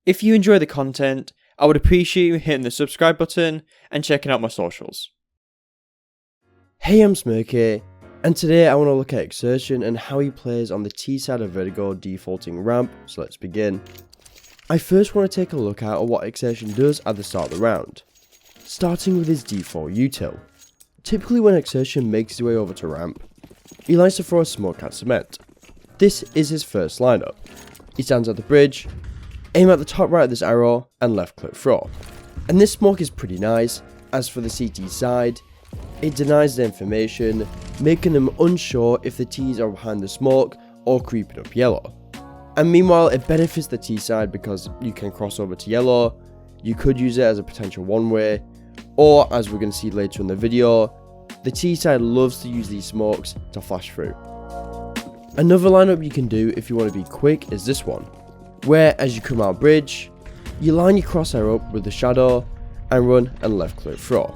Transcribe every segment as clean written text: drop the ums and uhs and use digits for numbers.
If you enjoy the content, I would appreciate you hitting the subscribe button and checking out my socials. Hey, I'm Smirky, and today I want to look at xertioN and how he plays on the T SIDE Vertigo defaulting ramp, so let's begin. I first want to take a look at what xertioN does at the start of the round, starting with his default util. Typically when xertioN makes his way over to ramp, he likes to throw a smoke at cement. This is his first lineup. He stands at the bridge, aim at the top right of this arrow, and left click throw. And this smoke is pretty nice. As for the CT side, it denies the information, making them unsure if the T's are behind the smoke or creeping up yellow. And meanwhile, it benefits the T side because you can cross over to yellow, you could use it as a potential one-way, or as we're going to see later in the video, the T side loves to use these smokes to flash through. Another lineup you can do if you want to be quick is this one, where as you come out bridge, you line your crosshair up with the shadow and run and left click throw.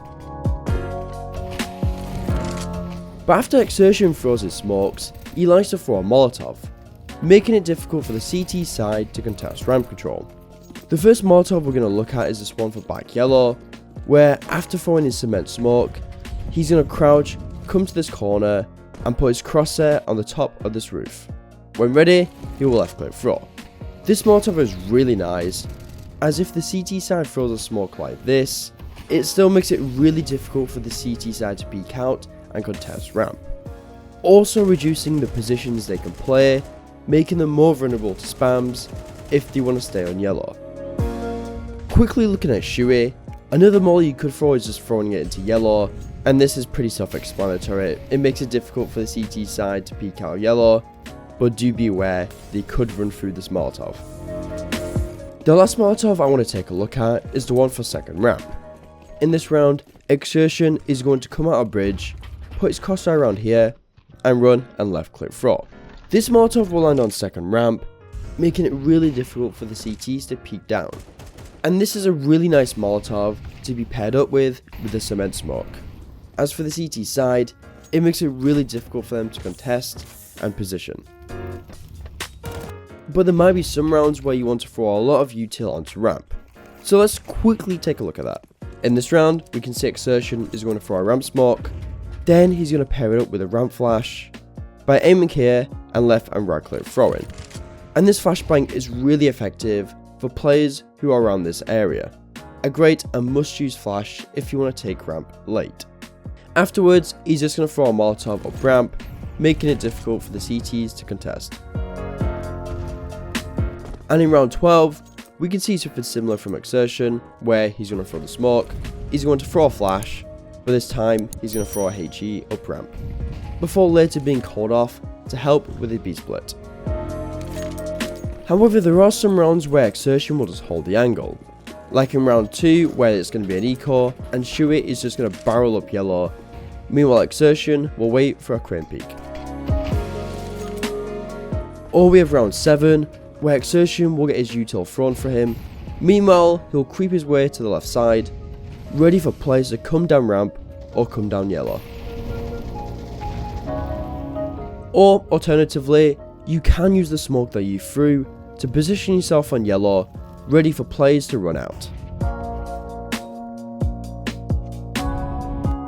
But after xertioN throws his smokes, he likes to throw a Molotov, making it difficult for the CT side to contest ramp control. The first Molotov we're going to look at is this one for back yellow, where after throwing his cement smoke, he's going to crouch, come to this corner, and put his crosshair on the top of this roof. When ready, he will left click throw. This Molotov is really nice, as if the CT side throws a smoke like this, it still makes it really difficult for the CT side to peek out and contest ramp. Also reducing the positions they can play, making them more vulnerable to spams if they want to stay on yellow. Quickly looking at xertioN, another molly you could throw is just throwing it into yellow, and this is pretty self-explanatory. It makes it difficult for the CT side to peek out yellow, but do be aware they could run through this Molotov. The last Molotov I want to take a look at is the one for second ramp. In this round, xertioN is going to come out of bridge, put his crosshair around here, and run and left click throw. This Molotov will land on second ramp, making it really difficult for the CTs to peek down. And this is a really nice Molotov to be paired up with the cement smoke. As for the CT side, it makes it really difficult for them to contest and position. But there might be some rounds where you want to throw a lot of util onto ramp. So let's quickly take a look at that. In this round, we can see xertioN is going to throw a ramp smoke, then he's going to pair it up with a ramp flash by aiming here and left and right click throwing. And this flashbang is really effective for players who are around this area. A great and must use flash if you want to take ramp late. Afterwards, he's just going to throw a Molotov up ramp, making it difficult for the CTs to contest. And in round 12, we can see something similar from xertioN, where he's going to throw the smoke, he's going to throw a flash, but this time he's going to throw a HE up ramp, before later being called off to help with the B split. However, there are some rounds where xertioN will just hold the angle, like in round 2 where it's going to be an eco, and xertioN is just going to barrel up yellow, meanwhile xertioN will wait for a crane peek. Or we have round 7, where xertioN will get his util thrown for him, meanwhile he'll creep his way to the left side, ready for players to come down ramp or come down yellow. Or alternatively, you can use the smoke that you threw to position yourself on yellow, ready for players to run out.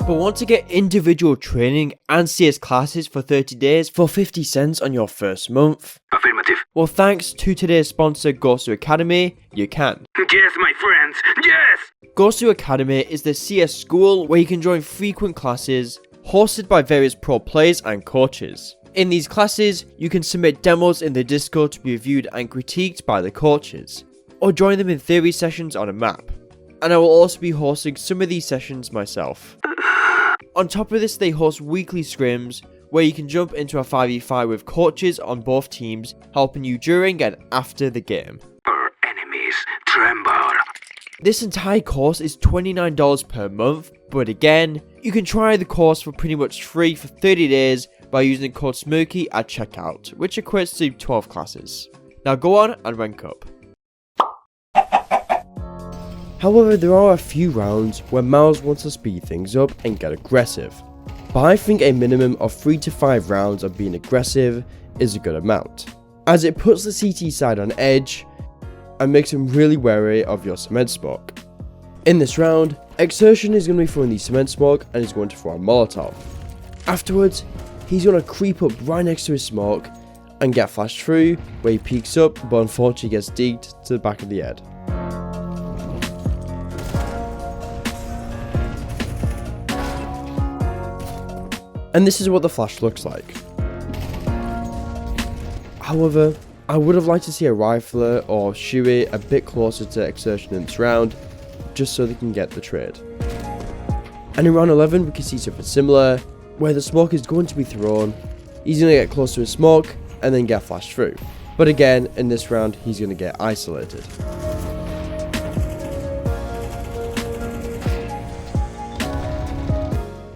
But want to get individual training and CS classes for 30 days for 50 cents on your first month? Affirmative. Well, thanks to today's sponsor, Gosu Academy, you can. Yes, my friends, yes! Gosu Academy is the CS school where you can join frequent classes hosted by various pro players and coaches. In these classes, you can submit demos in the Discord to be reviewed and critiqued by the coaches, or join them in theory sessions on a map. And I will also be hosting some of these sessions myself. On top of this, they host weekly scrims where you can jump into a 5v5 with coaches on both teams, helping you during and after the game. Our enemies tremble. This entire course is $29 per month, but again, you can try the course for pretty much free for 30 days by using the code Smirky at checkout, which equates to 12 classes. Now go on and rank up. However, there are a few rounds where Miles wants to speed things up and get aggressive, but I think a minimum of 3 to 5 rounds of being aggressive is a good amount, as it puts the CT side on edge and makes him really wary of your cement smoke. In this round, xertioN is going to be throwing the cement smoke and he's going to throw a Molotov. Afterwards, he's going to creep up right next to his smoke and get flashed through, where he peeks up but unfortunately gets digged to the back of the head. And this is what the flash looks like. However, I would have liked to see a rifler or xertioN a bit closer to xertioN in this round, just so they can get the trade. And in round 11 we can see something similar, where the smoke is going to be thrown, he's going to get close to his smoke and then get flashed through. But again, in this round he's going to get isolated.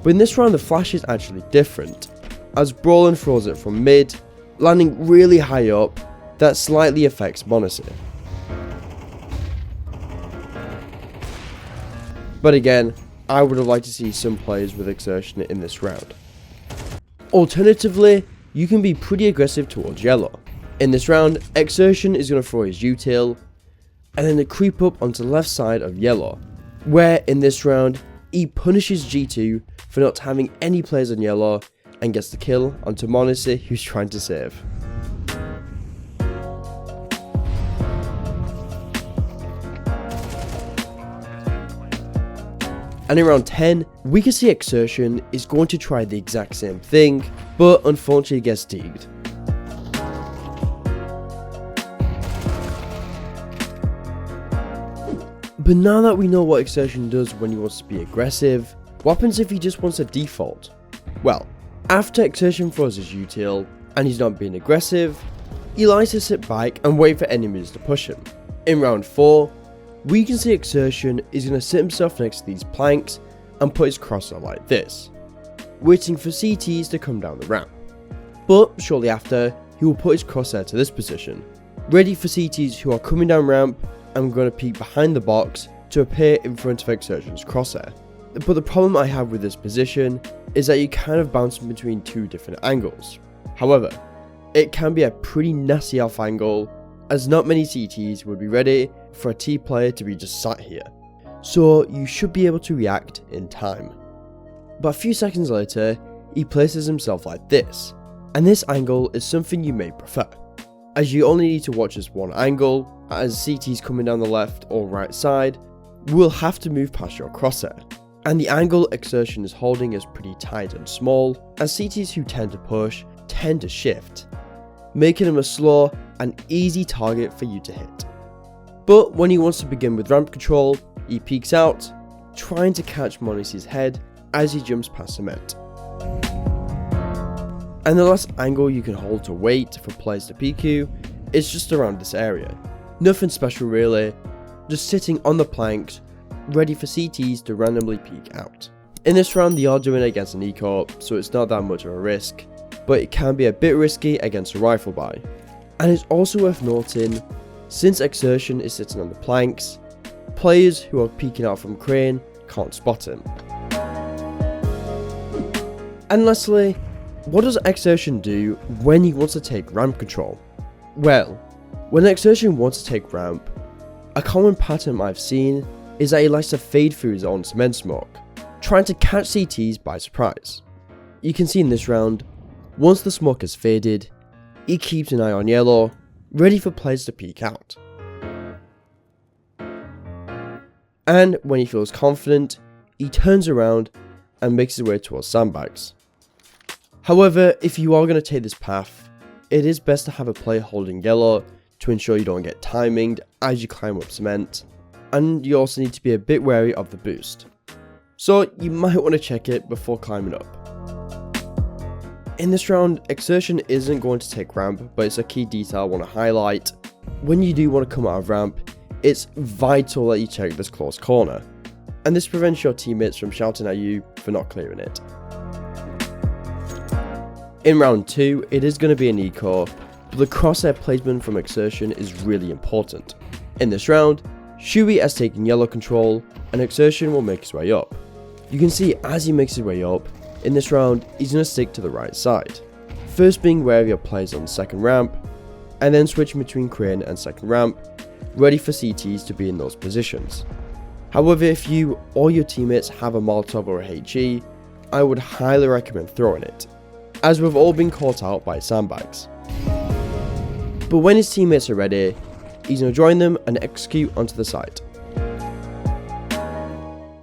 But in this round the flash is actually different, as Brolin throws it from mid, landing really high up, that slightly affects Monacy. But again, I would have liked to see some players with xertioN in this round. Alternatively, you can be pretty aggressive towards yellow. In this round, xertioN is going to throw his util, and then to creep up onto the left side of yellow, where in this round, he punishes G2 for not having any players on yellow, and gets the kill onto Monacy, who's trying to save. And in round 10, we can see xertioN is going to try the exact same thing, but unfortunately gets digged. But now that we know what xertioN does when he wants to be aggressive, what happens if he just wants a default? Well, after xertioN throws his util, and he's not being aggressive, he likes to sit back and wait for enemies to push him. In round 4, we can see xertioN is going to sit himself next to these planks and put his crosshair like this, waiting for CTs to come down the ramp. But shortly after, he will put his crosshair to this position, ready for CTs who are coming down ramp and going to peek behind the box to appear in front of xertioN's crosshair. But the problem I have with this position is that you kind of bounce in between two different angles. However, it can be a pretty nasty off angle, as not many CTs would be ready for a T player to be just sat here, so you should be able to react in time. But a few seconds later, he places himself like this, and this angle is something you may prefer, as you only need to watch this one angle, as CTs coming down the left or right side will have to move past your crosshair, and the angle xertioN is holding is pretty tight and small, as CTs who tend to push tend to shift, making him a slow and easy target for you to hit. But when he wants to begin with ramp control, he peeks out, trying to catch Monacy's head as he jumps past cement. And the last angle you can hold to wait for players to peek you is just around this area. Nothing special really, just sitting on the planks, ready for CTs to randomly peek out. In this round they are doing it against an eco, so it's not that much of a risk, but it can be a bit risky against a rifle buy. And it's also worth noting, since xertioN is sitting on the planks, players who are peeking out from crane can't spot him. And lastly, what does xertioN do when he wants to take ramp control? Well, when xertioN wants to take ramp, a common pattern I've seen is that he likes to fade through his own cement smoke, trying to catch CTs by surprise. You can see in this round, once the smoke is faded, he keeps an eye on yellow, ready for players to peek out. And when he feels confident, he turns around and makes his way towards sandbags. However, if you are going to take this path, it is best to have a player holding yellow to ensure you don't get timinged as you climb up cement, and you also need to be a bit wary of the boost. So you might want to check it before climbing up. In this round, xertioN isn't going to take ramp, but it's a key detail I want to highlight. When you do want to come out of ramp, it's vital that you check this close corner, and this prevents your teammates from shouting at you for not clearing it. In round 2, it is going to be an eco, but the crosshair placement from xertioN is really important. In this round, xertioN has taken yellow control, and xertioN will make his way up. You can see as he makes his way up, in this round, he's going to stick to the right side, first being wary of players on the second ramp, and then switching between crane and second ramp, ready for CTs to be in those positions. However, if you or your teammates have a Molotov or a HE, I would highly recommend throwing it, as we've all been caught out by sandbags. But when his teammates are ready, he's going to join them and execute onto the site.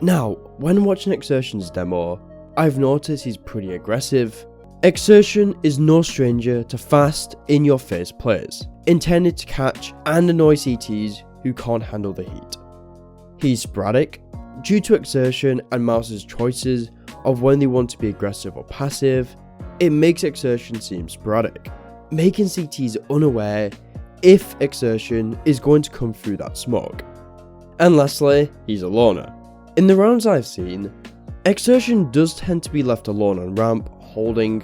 Now, when watching xertioN's demo, I've noticed he's pretty aggressive. xertioN is no stranger to fast, in-your-face plays, intended to catch and annoy CTs who can't handle the heat. He's sporadic, due to xertioN and Mouse's choices of when they want to be aggressive or passive. It makes xertioN seem sporadic, making CTs unaware if xertioN is going to come through that smoke. And lastly, he's a loner. In the rounds I've seen, xertioN does tend to be left alone on ramp, holding,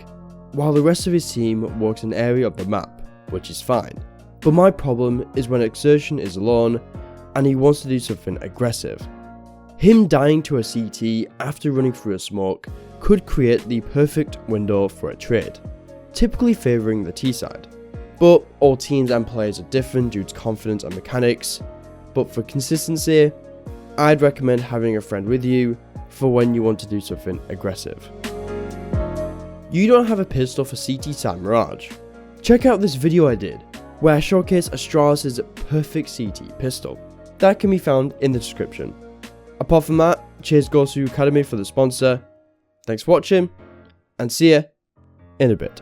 while the rest of his team works an area of the map, which is fine. But my problem is when xertioN is alone and he wants to do something aggressive. Him dying to a CT after running through a smoke could create the perfect window for a trade, typically favouring the T side. But all teams and players are different due to confidence and mechanics, but for consistency, I'd recommend having a friend with you for when you want to do something aggressive. You don't have a pistol for CT side Mirage? Check out this video I did, where I showcase Astralis' perfect CT pistol. That can be found in the description. Apart from that, cheers goes to Academy for the sponsor. Thanks for watching, and see ya in a bit.